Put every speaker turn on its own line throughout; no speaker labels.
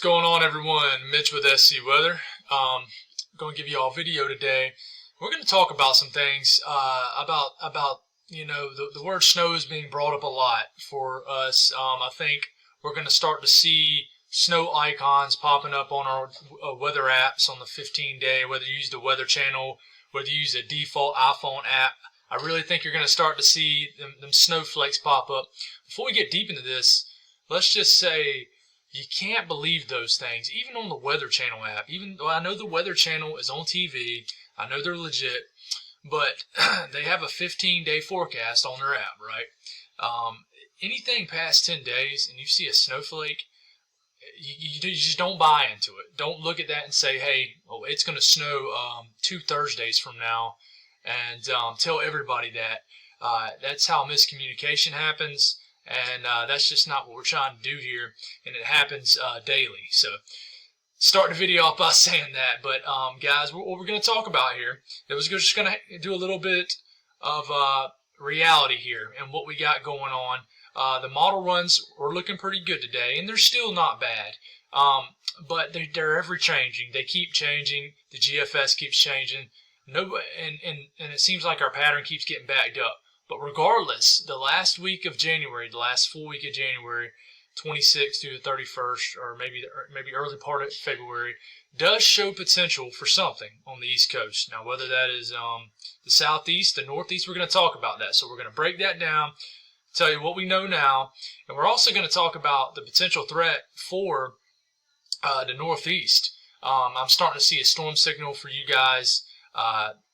going on, everyone? Mitch with SC Weather. Going to give you all a video today. We're going to talk about some things about the word snow is being brought up a lot for us. I think we're going to start to see snow icons popping up on our weather apps on the 15-day, whether you use the Weather Channel, whether you use a default iPhone app. I really think you're going to start to see them snowflakes pop up. Before we get deep into this, let's just say you can't believe those things, even on the Weather Channel app. Even though I know the Weather Channel is on TV, I know they're legit, but they have a 15-day forecast on their app, right? Anything past 10 days and you see a snowflake, you just don't buy into it. Don't look at that and say, hey, it's going to snow 2 Thursdays from now, and tell everybody that. That's how miscommunication happens. And that's just not what we're trying to do here, and it happens daily. So, start the video off by saying that. But guys, what we're going to talk about here, we're just going to do a little bit of reality here and what we got going on. The model runs are looking pretty good today, and they're still not bad. But they're ever changing. They keep changing. The GFS keeps changing. And it seems like our pattern keeps getting backed up. But regardless, the last week of January, the last full week of January, 26th to the 31st, or maybe early part of February, does show potential for something on the East Coast. Now, whether that is the Southeast, the Northeast, we're going to talk about that. So we're going to break that down, tell you what we know now, and we're also going to talk about the potential threat for the Northeast. I'm starting to see a storm signal for you guys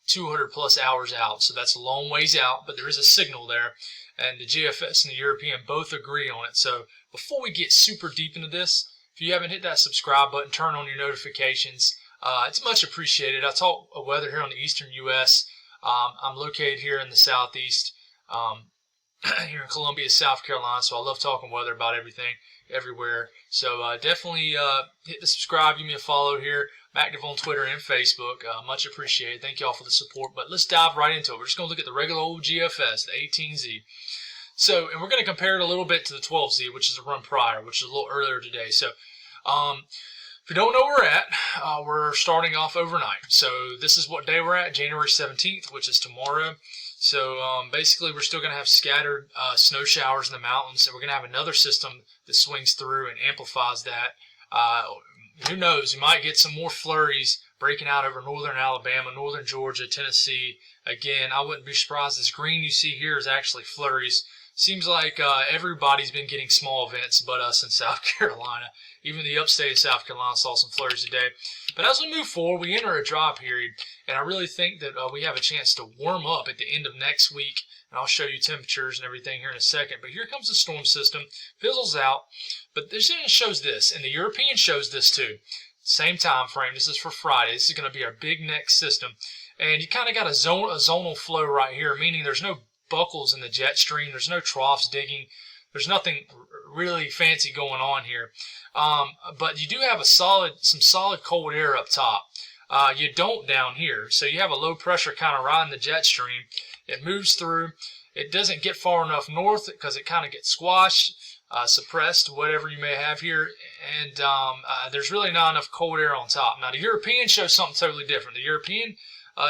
200 plus hours out, so that's a long ways out, but there is a signal there, and the GFS and the European both agree on it. So before we get super deep into this, if you haven't hit that subscribe button, turn on your notifications. It's much appreciated. I talk weather here on the eastern U.S. I'm located here in the southeast, here in Columbia, South Carolina, so I love talking weather about everything, everywhere. So definitely hit the subscribe, give me a follow here. I'm active on Twitter and Facebook. Much appreciated. Thank you all for the support. But let's dive right into it. We're just going to look at the regular old GFS, the 18Z. So, and we're going to compare it a little bit to the 12Z, which is a run prior, which is a little earlier today. So, if you don't know where we're at, we're starting off overnight. So, this is what day we're at, January 17th, which is tomorrow. So, basically, we're still going to have scattered snow showers in the mountains, and we're going to have another system that swings through and amplifies that. Who knows, you might get some more flurries breaking out over northern Alabama, northern Georgia, Tennessee. Again, I wouldn't be surprised. This green you see here is actually flurries. Seems like everybody's been getting small events but us in South Carolina. Even the upstate of South Carolina saw some flurries today. But as we move forward, we enter a dry period, and I really think that we have a chance to warm up at the end of next week. And I'll show you temperatures and everything here in a second. But here comes the storm system, fizzles out. But this shows this, and the European shows this too. Same time frame. This is for Friday. This is going to be our big next system. And you kind of got a zonal flow right here, meaning there's no buckles in the jet stream. There's no troughs digging. There's nothing really fancy going on here. But you do have some solid cold air up top. You don't down here. So you have a low pressure kind of riding the jet stream. It moves through. It doesn't get far enough north because it kind of gets squashed, suppressed, whatever you may have here. And there's really not enough cold air on top. Now, the European shows something totally different. The European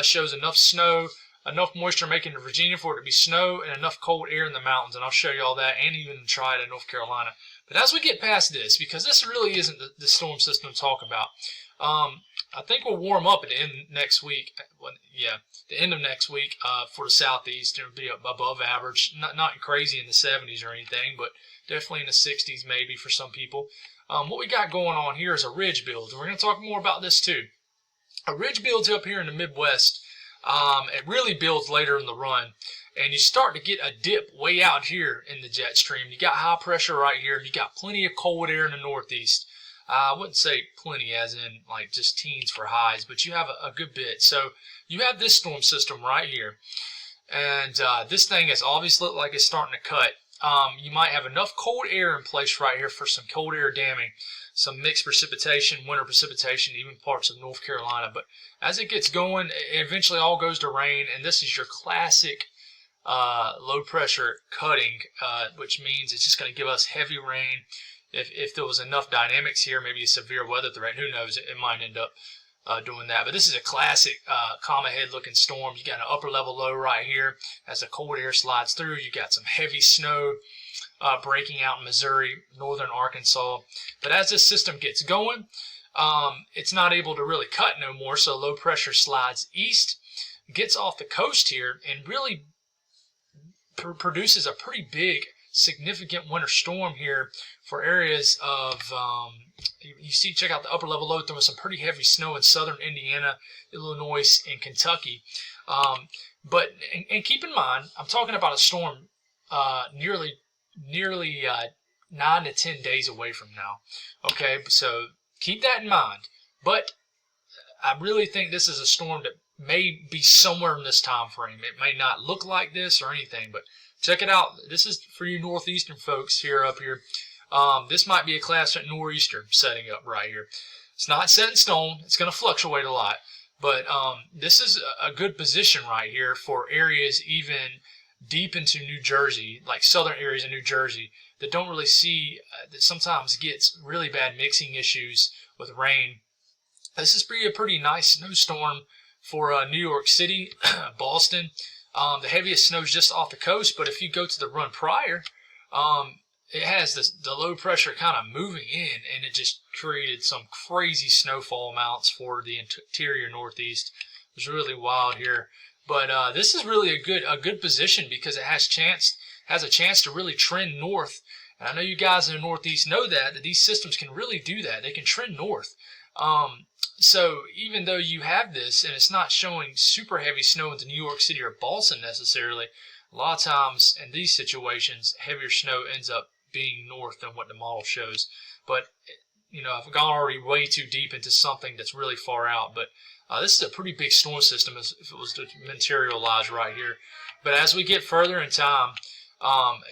shows enough snow, enough moisture making to Virginia for it to be snow, and enough cold air in the mountains. And I'll show you all that, and even try it in North Carolina. But as we get past this, because this really isn't the storm system to talk about, I think we'll warm up at the end of next week. The end of next week for the southeast. It'll be above average, not crazy in the 70s or anything, but definitely in the 60s maybe for some people. What we got going on here is a ridge build. We're going to talk more about this too. A ridge builds up here in the Midwest. It really builds later in the run, and you start to get a dip way out here in the jet stream. You got high pressure right here. You got plenty of cold air in the Northeast. I wouldn't say plenty as in like just teens for highs, but you have a good bit. So you have this storm system right here, and this thing is obviously look like it's starting to cut. You might have enough cold air in place right here for some cold air damming, some mixed precipitation, winter precipitation, even parts of North Carolina. But as it gets going, it eventually all goes to rain, and this is your classic low pressure cutting, which means it's just going to give us heavy rain. if there was enough dynamics here, maybe a severe weather threat, who knows, it might end up doing that. But this is a classic calm ahead looking storm. You got an upper level low right here as the cold air slides through. You got some heavy snow breaking out in Missouri, northern Arkansas. But as this system gets going, it's not able to really cut no more, so low pressure slides east, gets off the coast here, and really produces a pretty big, significant winter storm here for areas of, you see, check out the upper level low, throwing some pretty heavy snow in southern Indiana, Illinois, and Kentucky. But keep in mind, I'm talking about a storm nearly 9 to 10 days away from now. Okay, so keep that in mind. But I really think this is a storm that may be somewhere in this time frame. It may not look like this or anything, but check it out. This is for you northeastern folks here up here. This might be a classic nor'easter setting up right here. It's not set in stone. It's going to fluctuate a lot. But this is a good position right here for areas even deep into New Jersey, like southern areas of New Jersey, that don't really see, that sometimes gets really bad mixing issues with rain. This is a pretty nice snowstorm for New York City, Boston. The heaviest snow is just off the coast, but if you go to the run prior, it has the low pressure kind of moving in, and it just created some crazy snowfall amounts for the interior Northeast. It was really wild here. But this is really a good position because it has a chance to really trend north. And I know you guys in the Northeast know that these systems can really do that. They can trend north. So even though you have this and it's not showing super heavy snow into New York City or Boston necessarily, a lot of times in these situations, heavier snow ends up being north than what the model shows. But, you know, I've gone already way too deep into something that's really far out. But this is a pretty big storm system if it was to materialize right here. But as we get further in time,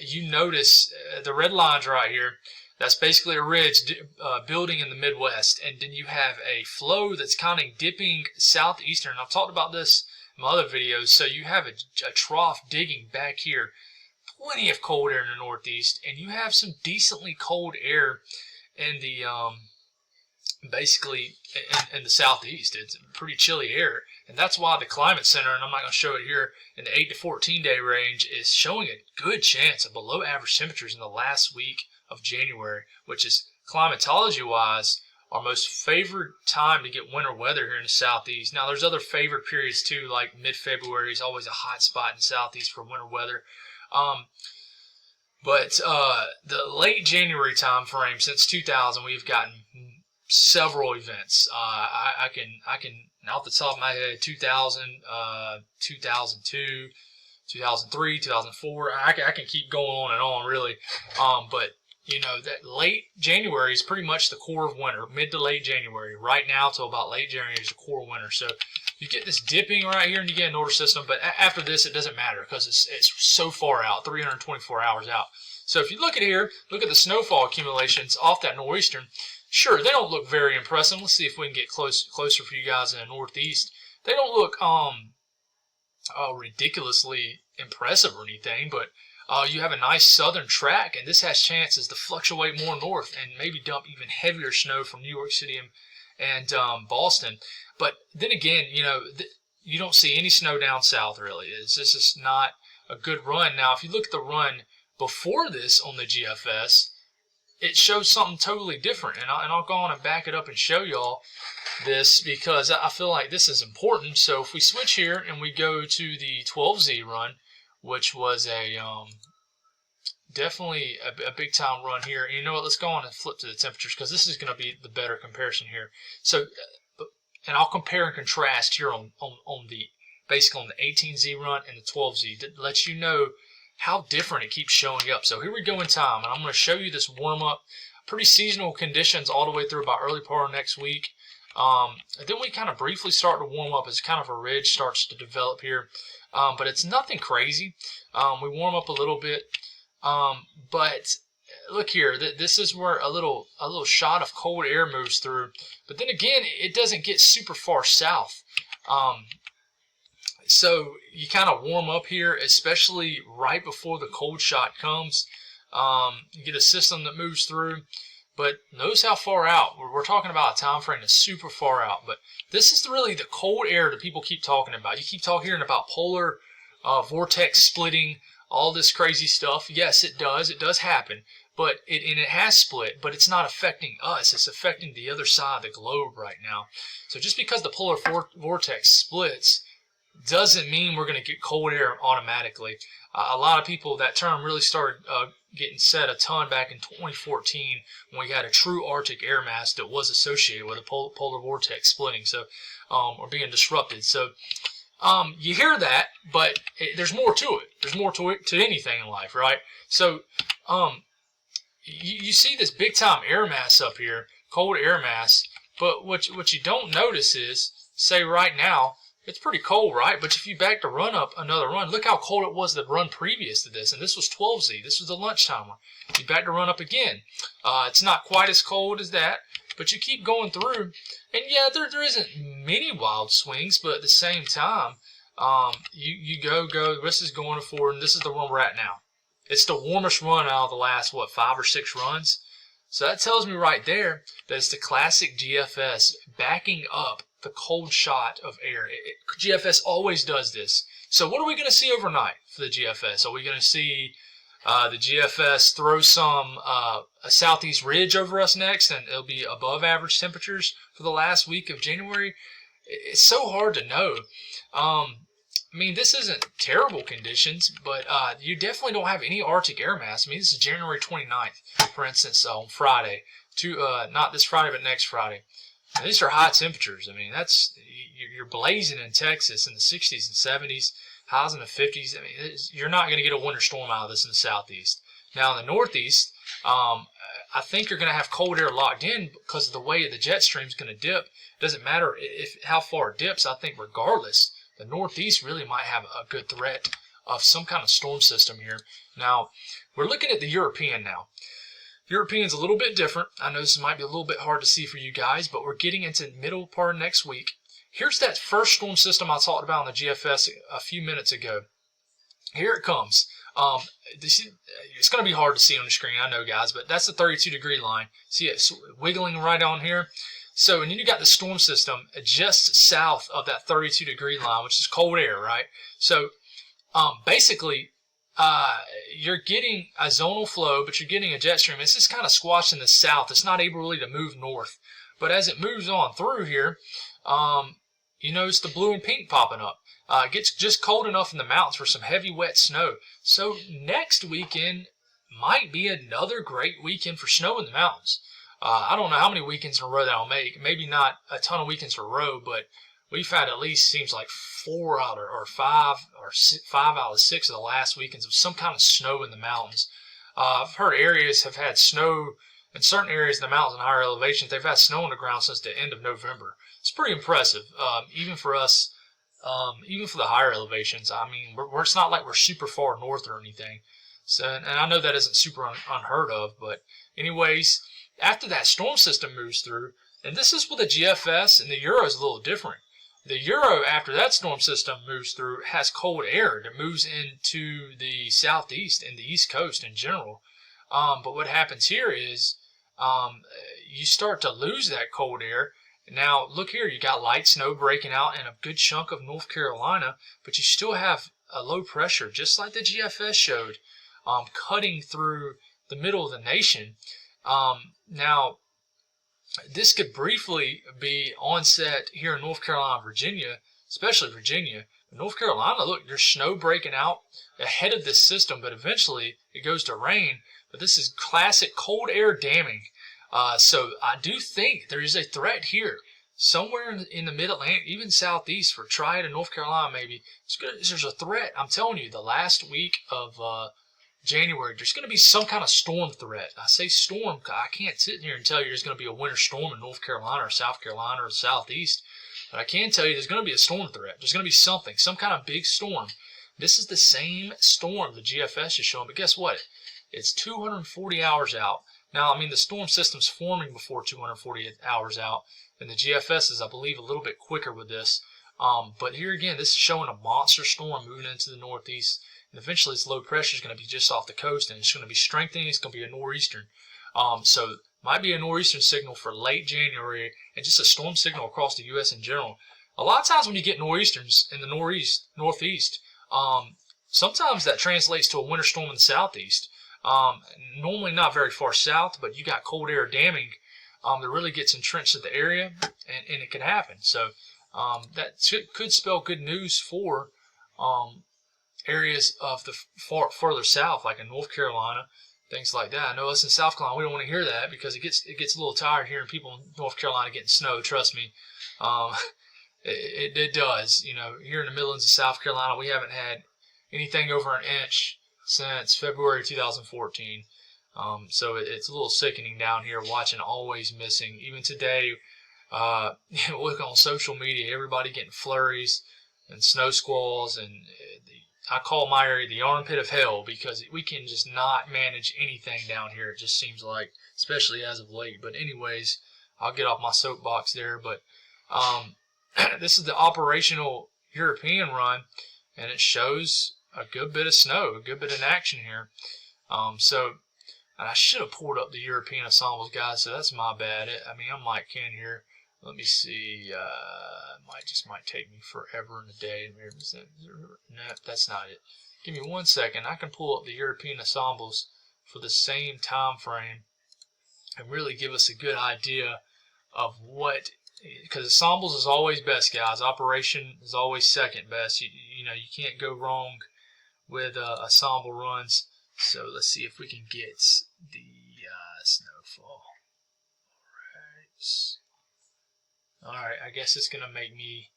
you notice the red lines right here. That's basically a ridge building in the Midwest. And then you have a flow that's kind of dipping southeastern. I've talked about this in my other videos. So you have a trough digging back here. Plenty of cold air in the Northeast. And you have some decently cold air in the basically in the Southeast. It's pretty chilly air. And that's why the Climate Center, and I'm not going to show it here, in the 8 to 14 day range is showing a good chance of below average temperatures in the last week of January, which is climatology-wise our most favored time to get winter weather here in the Southeast. Now, there's other favorite periods too, like mid-February is always a hot spot in the Southeast for winter weather. But the late January time frame, since 2000, we've gotten several events. I can off the top of my head, 2000, 2002, 2003, 2004. I can keep going on and on, really. But you know, that late January is pretty much the core of winter, mid to late January. Right now till about late January is the core of winter. So you get this dipping right here and you get an order system, but after this it doesn't matter because it's so far out, 324 hours out. So if you look at here, look at the snowfall accumulations off that nor'eastern. Sure, they don't look very impressive. Let's see if we can get closer for you guys in the Northeast. They don't look ridiculously impressive or anything, but you have a nice southern track, and this has chances to fluctuate more north and maybe dump even heavier snow from New York City and Boston. But then again, you know, you don't see any snow down south, really. This is not a good run. Now, if you look at the run before this on the GFS, it shows something totally different. And I'll go on and back it up and show y'all this because I feel like this is important. So if we switch here and we go to the 12Z run, which was a definitely a big time run here. And you know what? Let's go on and flip to the temperatures because this is going to be the better comparison here. So, and I'll compare and contrast here on the basically on the 18Z run and the 12Z that lets you know how different it keeps showing up. So here we go in time, and I'm going to show you this warm up, pretty seasonal conditions all the way through about early part of next week. Then we kind of briefly start to warm up as kind of a ridge starts to develop here. But it's nothing crazy. We warm up a little bit. But look here, this is where a little shot of cold air moves through. But then again, it doesn't get super far south. So you kind of warm up here, especially right before the cold shot comes. You get a system that moves through. But notice how far out. We're talking about a time frame that's super far out. But this is really the cold air that people keep talking about. You keep hearing about polar vortex splitting, all this crazy stuff. Yes, it does. It does happen. But it has split, but it's not affecting us. It's affecting the other side of the globe right now. So just because the polar vortex splits doesn't mean we're going to get cold air automatically. A lot of people, that term really started getting said a ton back in 2014 when we had a true Arctic air mass that was associated with a polar vortex splitting, so or being disrupted. So you hear that, but there's more to it. There's more to it to anything in life, right? So you see this big time air mass up here, cold air mass, but what you don't notice is, say right now, it's pretty cold, right? But if you back the run up another run, look how cold it was the run previous to this. And this was 12Z. This was the lunchtime one. You back the run up again. It's not quite as cold as that, but you keep going through. And yeah, there isn't many wild swings, but at the same time, you go. This is going forward, and this is the one we're at now. It's the warmest run out of the last, 5 or 6 runs? So that tells me right there that it's the classic GFS backing up the cold shot of air. GFS always does this. So what are we going to see overnight for the GFS? Are we going to see the GFS throw a southeast ridge over us next, and it'll be above average temperatures for the last week of January? It's so hard to know. I mean, this isn't terrible conditions, but you definitely don't have any Arctic air mass. I mean, this is January 29th, for instance, on Friday. Not this Friday, but next Friday. And these are high temperatures. I mean, you're blazing in Texas in the 60s and 70s, highs in the 50s. I mean, you're not going to get a winter storm out of this in the southeast. Now, in the northeast, I think you're going to have cold air locked in because of the way the jet stream is going to dip. It doesn't matter how far it dips. I think regardless, the northeast really might have a good threat of some kind of storm system here. Now, we're looking at the European now. European's a little bit different. I know this might be a little bit hard to see for you guys, but we're getting into the middle part of next week. Here's that first storm system I talked about on the GFS a few minutes ago. Here it comes. It's going to be hard to see on the screen, I know, guys, but that's the 32-degree line. See it wiggling right on here? So, and then you got the storm system just south of that 32-degree line, which is cold air, right? So, basically, you're getting a zonal flow, but you're getting a jet stream. It's just kind of squashed in the south. It's not able really to move north. But as it moves on through here, you notice the blue and pink popping up. It gets just cold enough in the mountains for some heavy, wet snow. So next weekend might be another great weekend for snow in the mountains. I don't know how many weekends in a row that I'll make. Maybe not a ton of weekends in a row, but we've had at least, seems like 4 out or 5 or 5 out of 6 of the last weekends of some kind of snow in the mountains. I've heard areas have had snow in certain areas in the mountains and higher elevations. They've had snow on the ground since the end of November. It's pretty impressive, even for us, even for the higher elevations. I mean, it's not like we're super far north or anything. So, and I know that isn't super unheard of, but anyways, after that storm system moves through, and this is where the GFS and the Euro is a little different. The Euro, after that storm system moves through, has cold air that moves into the southeast and the east coast in general. But what happens here is you start to lose that cold air. Now, look here, you got light snow breaking out in a good chunk of North Carolina, but you still have a low pressure, just like the GFS showed, cutting through the middle of the nation. Now, this could briefly be onset here in North Carolina, Virginia, especially Virginia. In North Carolina, look, there's snow breaking out ahead of this system, but eventually it goes to rain. But this is classic cold air damming. So I do think there is a threat here, somewhere in the mid-Atlantic, even southeast for Triad and North Carolina maybe. There's a threat. I'm telling you, the last week of January, there's going to be some kind of storm threat. I say storm, I can't sit here and tell you there's going to be a winter storm in North Carolina or South Carolina or Southeast, but I can tell you there's going to be a storm threat. There's going to be something, some kind of big storm. This is the same storm the GFS is showing, but guess what? It's 240 hours out. Now, I mean, the storm system's forming before 240 hours out, and the GFS is, I believe, a little bit quicker with this. But here again, this is showing a monster storm moving into the northeast, and eventually this low pressure is going to be just off the coast, and it's going to be strengthening. It's going to be a nor'eastern. So might be a nor'eastern signal for late January, and just a storm signal across the U.S. in general. A lot of times when you get nor'easterns in the northeast, sometimes that translates to a winter storm in the southeast. Normally not very far south, but you got cold air damming that really gets entrenched in the area, and it can happen. So that could spell good news for areas of the further south, like in North Carolina, things like that. I know us in South Carolina, we don't want to hear that because it gets a little tired hearing people in North Carolina getting snow. Trust me, it does. You know, here in the Midlands of South Carolina, we haven't had anything over an inch since February 2014. So it's a little sickening down here watching Always Missing. Even today, look on social media, everybody getting flurries and snow squalls, and I call my area the armpit of hell because we can just not manage anything down here. It just seems like, especially as of late. But anyways, I'll get off my soapbox there. But this is the operational European run, and it shows a good bit of snow, a good bit of action here. And I should have pulled up the European ensembles, guys, so that's my bad. I mean, I'm Mike Ken here. Let me see. It might take me forever in a day. No, that's not it. Give me 1 second. I can pull up the European ensembles for the same time frame and really give us a good idea of what, because ensembles is always best, guys. Operation is always second best. You know, you can't go wrong with ensemble runs. So let's see if we can get the snowfall. Alright, I guess it's going to make me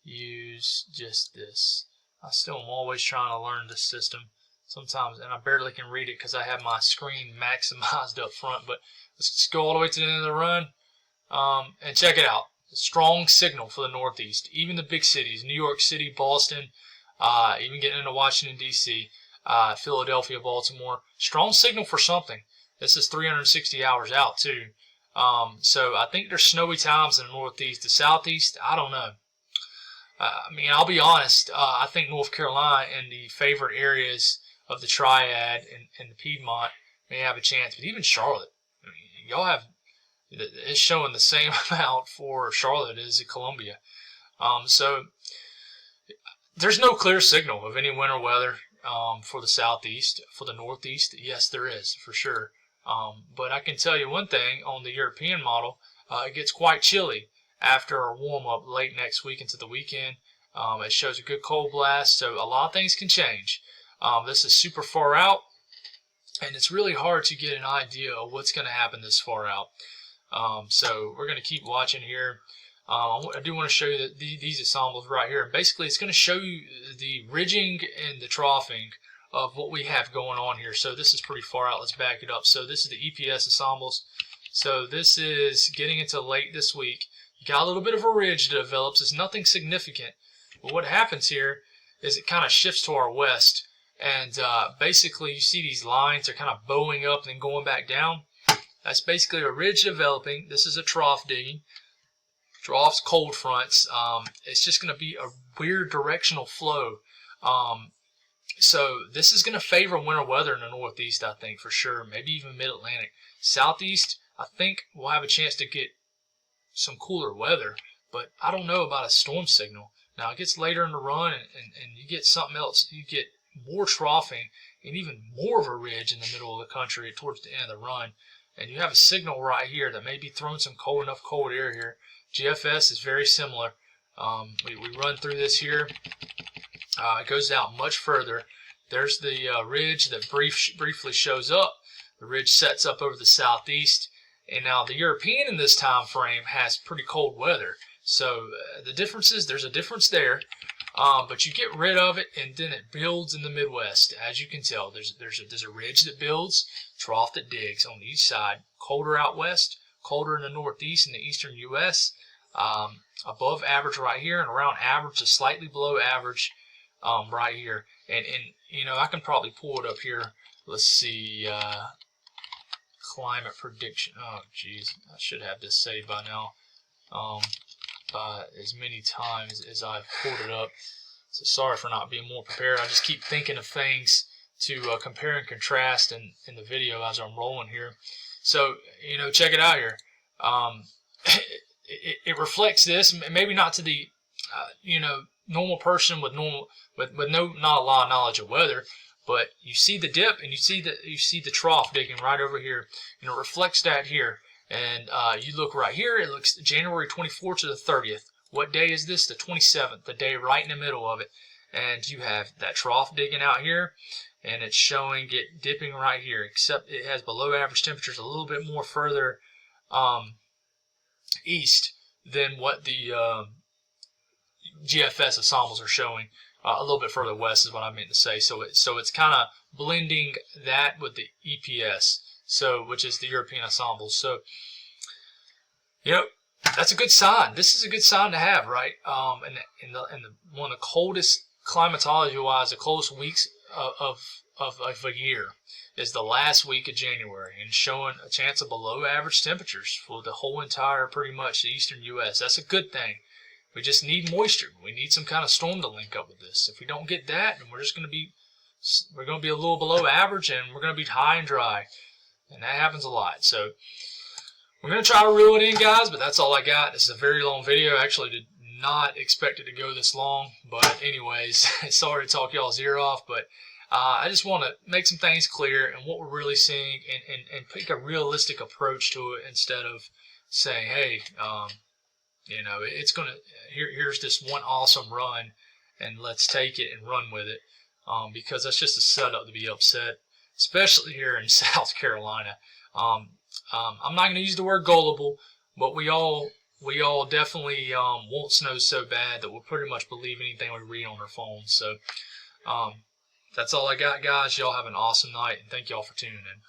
use just this. I still am always trying to learn this system sometimes, and I barely can read it because I have my screen maximized up front. But let's just go all the way to the end of the run and check it out. A strong signal for the northeast. Even the big cities, New York City, Boston, even getting into Washington, D.C., Philadelphia, Baltimore. Strong signal for something. This is 360 hours out, too. So I think there's snowy times in the northeast. The southeast, I don't know. I mean, I'll be honest. I think North Carolina and the favorite areas of the Triad and the Piedmont may have a chance. But even Charlotte, I mean, y'all have, it's showing the same amount for Charlotte as Columbia. So there's no clear signal of any winter weather for the southeast. For the northeast, yes, there is, for sure. But I can tell you one thing, on the European model, it gets quite chilly after a warm-up late next week into the weekend. It shows a good cold blast, so a lot of things can change. This is super far out, and it's really hard to get an idea of what's going to happen this far out. So we're going to keep watching here. I do want to show you these ensembles right here. Basically, it's going to show you the ridging and the troughing of what we have going on here. So this is pretty far out. Let's back it up. So this is the EPS ensembles. So this is getting into late this week. You got a little bit of a ridge that develops. It's nothing significant. But what happens here is it kind of shifts to our west. And basically, you see these lines are kind of bowing up and then going back down. That's basically a ridge developing. This is a trough digging. Troughs, cold fronts. It's just going to be a weird directional flow. So this is going to favor winter weather in the northeast, I think, for sure. Maybe even mid-Atlantic. Southeast, I think we'll have a chance to get some cooler weather. But I don't know about a storm signal. Now, it gets later in the run, and you get something else. You get more troughing and even more of a ridge in the middle of the country towards the end of the run. And you have a signal right here that may be throwing some cold air here. GFS is very similar. We run through this here. It goes out much further. There's the ridge that briefly shows up. The ridge sets up over the southeast. And now the European in this time frame has pretty cold weather. So the difference is there's a difference there. But you get rid of it, and then it builds in the Midwest. As you can tell, there's a ridge that builds, trough that digs on each side. Colder out west, colder in the northeast and the eastern U.S. Above average right here, and around average to slightly below average right here. And you know, I can probably pull it up here. Let's see, climate prediction. Oh, geez, I should have this saved by now. by as many times as I've pulled it up. So sorry for not being more prepared. I just keep thinking of things to compare and contrast in the video as I'm rolling here. So, check it out here. It reflects this, maybe not to the, normal person with not a lot of knowledge of weather, but you see the dip and you see the trough digging right over here, and it reflects that here. And you look right here, it looks January 24th to the 30th. What day is this? The 27th, the day right in the middle of it. And you have that trough digging out here, and it's showing it dipping right here, except it has below average temperatures a little bit more further east than what the GFS ensembles are showing. A little bit further west is what I meant to say. So it's kind of blending that with the EPS, which is the European ensembles. So, that's a good sign. This is a good sign to have, right? In one of the coldest, climatology-wise, the coldest weeks of a year is the last week of January, and showing a chance of below average temperatures for the whole entire, pretty much, the eastern U.S. That's a good thing. We just need moisture. We need some kind of storm to link up with this. If we don't get that, then we're going to be a little below average, and we're going to be high and dry, and that happens a lot. So we're going to try to reel it in, guys, but that's all I got. This is a very long video. I actually did not expect it to go this long, but anyways, sorry to talk y'all's ear off, but I just want to make some things clear and what we're really seeing, and take a realistic approach to it instead of saying, hey, it's going to, here's this one awesome run, and let's take it and run with it, because that's just a setup to be upset, especially here in South Carolina. I'm not going to use the word gullible, but we all definitely want snow so bad that we'll pretty much believe anything we read on our phones. So that's all I got, guys. Y'all have an awesome night, and thank y'all for tuning in.